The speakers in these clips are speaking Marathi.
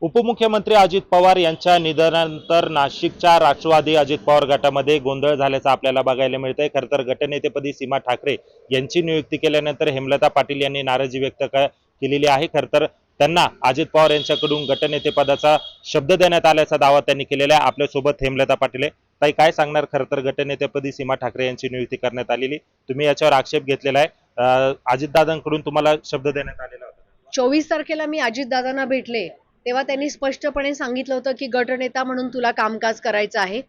उपमुख्यमंत्री अजित पवार यांच्या निधनानंतर नाशिकच्या राष्ट्रवादी अजित पवार गटामध्ये गोंधळ झाल्याचं आपल्याला बघायला मिळतंय। खरं तर गटनेतेपदी सीमा ठाकरे यांची नियुक्ती केल्यानंतर हेमलता पाटील यांनी नाराजी व्यक्त केलेली आहे। खरं तर त्यांना अजित पवार यांच्याकडून गटनेतेपदाचा शब्द देण्यात आल्याचा दावा त्यांनी केलेला आहे। आपल्यासोबत हेमलता पाटील आहे। ताई, काय सांगणार? खरं तर गटनेतेपदी सीमा ठाकरे यांची नियुक्ती करण्यात आलेली, तुम्ही याच्यावर आक्षेप घेतलेला आहे। अजितदादांकडून तुम्हाला शब्द देण्यात आलेला होता। 24 तारखेला मी अजितदादांना भेटले तेव्हा त्यांनी स्पष्टपणे सांगितलं होतं की गटनेता म्हणून तुला कामकाज करायचं आहे।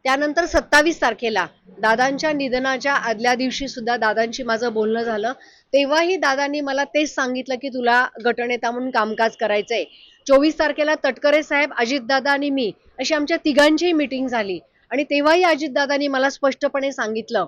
त्यानंतर 27 तारखेला दादांच्या निधनाच्या आदल्या दिवशी सुद्धा दादांशी माझं बोलणं झालं, तेव्हाही दादांनी मला तेच सांगितलं की तुला गटनेता म्हणून कामकाज करायचंय। 24 तारखेला तटकरे साहेब, अजितदादा आणि मी अशी आमच्या तिघांचीही मीटिंग झाली आणि तेव्हाही अजितदादांनी मला स्पष्टपणे सांगितलं।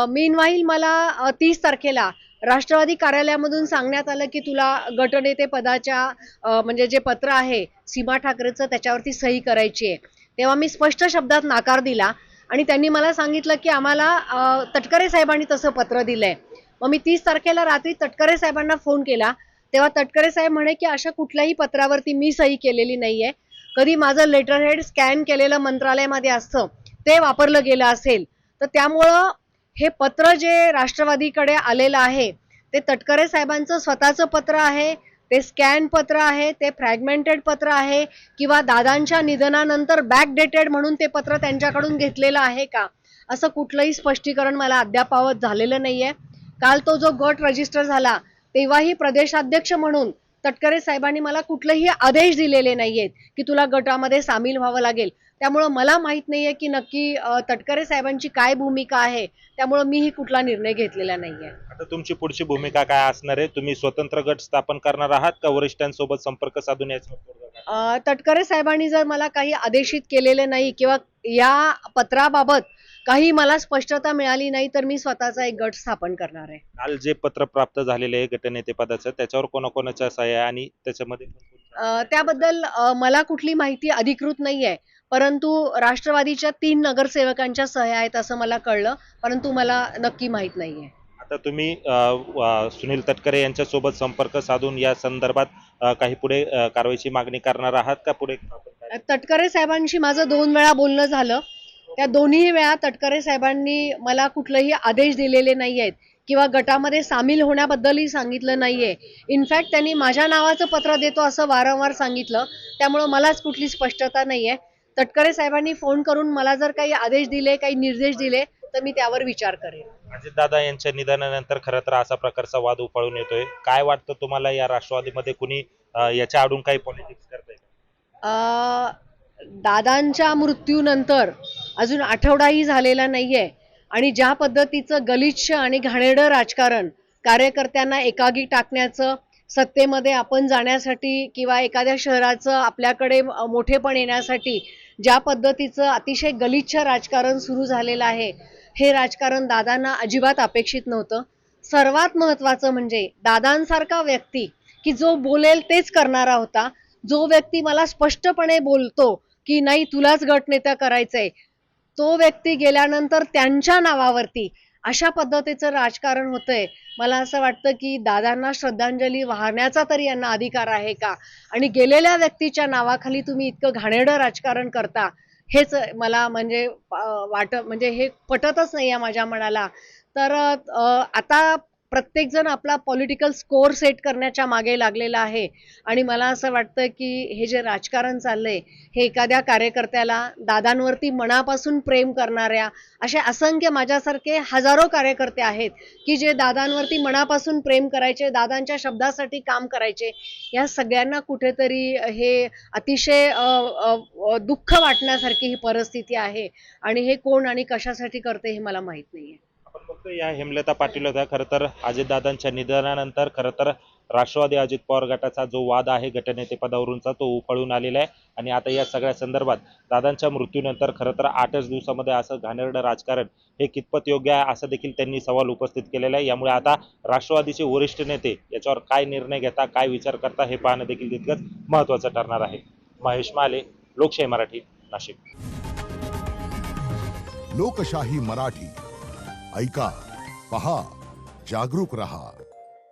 मीनवाईल मला 30 तारखेला राष्ट्रवादी कार्यालयामधून सांगण्यात आलं की तुला गटनेते पदाच्या म्हणजे जे पत्र आहे सीमा ठाकरेचं त्याच्यावरती सही करायची आहे। तेव्हा मी स्पष्ट शब्दात नकार दिला आणि त्यांनी मला सांगितलं की आम्हाला तटकरे साहेबांनी तसं पत्र दिलंय। मग मी 30 तारखेला रात्री तटकरे साहेबांना फोन केला, तेव्हा तटकरे साहेब म्हणे की अशा कुठल्याही पत्रावरती मी सही केलेली नाहीये, कधी माझं लेटरहेड स्कॅन केलेलं मंत्रालयामध्ये असतं ते वापरलं गेलं असेल, तर त्यामुळं हे पत्र जे राष्ट्रवादीकडे आलेलं आहे ते तटकरे साहेबांचं स्वतःचं पत्र आहे, ते स्कॅन पत्र आहे, ते फ्रॅगमेंटेड पत्र आहे किंवा दादांच्या निधनानंतर बॅकडेटेड म्हणून ते पत्र त्यांच्याकडून घेतलेलं आहे का, असं कुठलंही स्पष्टीकरण मला अद्यापावत झालेलं नाहीये। काल तो जो गट रजिस्टर झाला तेव्हाही प्रदेशाध्यक्ष म्हणून तटकरे साहेबांनी मला कुठलेही आदेश दिलेले नाहीयेत की तुला गटामध्ये सामील व्हावं लागेल। त्यामुळं मला माहित नाहीये की नक्की तटकरे साहेबांची काय भूमिका आहे, त्यामुळं मीही कुठला निर्णय घेतलेला नाहीये। आता तुमची पुढची भूमिका काय असणार आहे? तुम्ही स्वतंत्र गट स्थापन करणार आहात का वरिष्ठांसोबत संपर्क साधून याचा? तटकरे साहेबांनी जर मला काही आदेशित केलेलं नाही किंवा या पत्राबाबत काही मला स्पष्टता मिळाली नाही तर मी स्वतःचा एक गट स्थापन करणार आहे। काल जे पत्र प्राप्त झालेले आहे गटनेते पदाचं, त्याच्यावर कोणाकोणाच्या सह्या आहे आणि त्याच्यामध्ये त्याबद्दल मला कुठली माहिती अधिकृत नाहीये, परंतु राष्ट्रवादीच्या 3 नगरसेवकांच्या सह्या आहेत असं मला कळलं, परंतु मला नक्की माहित नाहीये। आता तुम्ही सुनील तटकरे यांच्यासोबत संपर्क साधून या संदर्भात काही पुढे कारवाईची मागणी करणार आहात का? पुढे तटकरे साहेबांशी माझं 2 वेळा बोलणं झालं, त्या दोन्ही वेळा तटकरे साहेबांनी मला कुठलेही आदेश दिलेले नाहीयेत किंवा गटामध्ये सामील होण्याबद्दलही सांगितलं नाहीये। इनफॅक्ट त्यांनी माझ्या नावाचं पत्र देतो असं वारंवार सांगितलं, त्यामुळे मलाच कुठली स्पष्टता नाहीये। तटकरे साहेबांनी फोन करून मला जर काही आदेश दिले, काही निर्देश दिले तर मी त्यावर विचार करेन। अजितदादा यांच्या निधनानंतर खरं तर असा प्रकारचा वाद उफाळून येतोय, काय वाटतं तुम्हाला? या राष्ट्रवादीमध्ये कुणी याच्या आडून काही पॉलिटिक्स करताय? दादांच्या मृत्यूनंतर अजून आठवडाही झालेला नाहीये आणि ज्या पद्धतीचं गलिच्छ आणि घाणेरडं राजकारण कार्यकर्त्यांना एकागी टाकण्याचं, सत्तेमध्ये आपण जाण्यासाठी किंवा एखाद्या शहराचं आपल्याकडे मोठेपण येण्यासाठी ज्या पद्धतीचं अतिशय गलिच्छ राजकारण सुरू झालेलं आहे, हे राजकारण दादांना अजिबात अपेक्षित नव्हतं। सर्वात महत्त्वाचं म्हणजे दादांसारखा व्यक्ती की जो बोलेल तेच करणारा होता, जो व्यक्ती मला स्पष्टपणे बोलतो की नाही तुलाच गटनेता करायचंय, तो व्यक्ती गेल्यानंतर त्यांच्या नावावरती अशा पद्धतीचं राजकारण होतंय। मला असं वाटतं की दादांना श्रद्धांजली वाहण्याचा तरी यांना अधिकार आहे का, आणि गेलेल्या व्यक्तीच्या नावाखाली तुम्ही इतकं घाणेरडं राजकारण करता, हेच मला म्हणजे म्हणजे हे पटतच नाही आहे माझ्या मनाला। तर आता प्रत्येकजण आपला पॉलिटिकल स्कोअर सेट करण्याच्या मागे लागलेला आहे आणि मला असं वाटतं की हे जे राजकारण चाललंय हे एखाद्या कार्यकर्त्याला, दादांवरती मनापासून प्रेम करणाऱ्या असे असंख्य माझ्यासारखे हजारो कार्यकर्ते आहेत की जे दादांवरती मनापासून प्रेम करायचे, दादांच्या शब्दासाठी काम करायचे, या सगळ्यांना कुठेतरी हे अतिशय दुःख वाटण्यासारखी ही परिस्थिती आहे आणि हे कोण आणि कशासाठी करते हे मला माहित नाहीये। फक्त या हेमलता पाटील होत्या। खरं तर अजितदादांच्या निधनानंतर खरं तर राष्ट्रवादी अजित पवार गटाचा जो वाद आहे गटनेते पदावरूनचा तो उफाळून आलेला आहे आणि आता या सगळ्या संदर्भात दादांच्या मृत्यूनंतर खरं तर 8च दिवसामध्ये असं घाणेरडं राजकारण हे कितपत योग्य आहे असं देखील त्यांनी सवाल उपस्थित केलेला आहे। यामुळे आता राष्ट्रवादीचे वरिष्ठ नेते याच्यावर काय निर्णय घेता, काय विचार करता हे पाहणं देखील तितकंच महत्त्वाचं ठरणार आहे। महेश माले, लोकशाही मराठी, नाशिक। लोकशाही मराठी, ऐका, पहा, जागरूक रहा।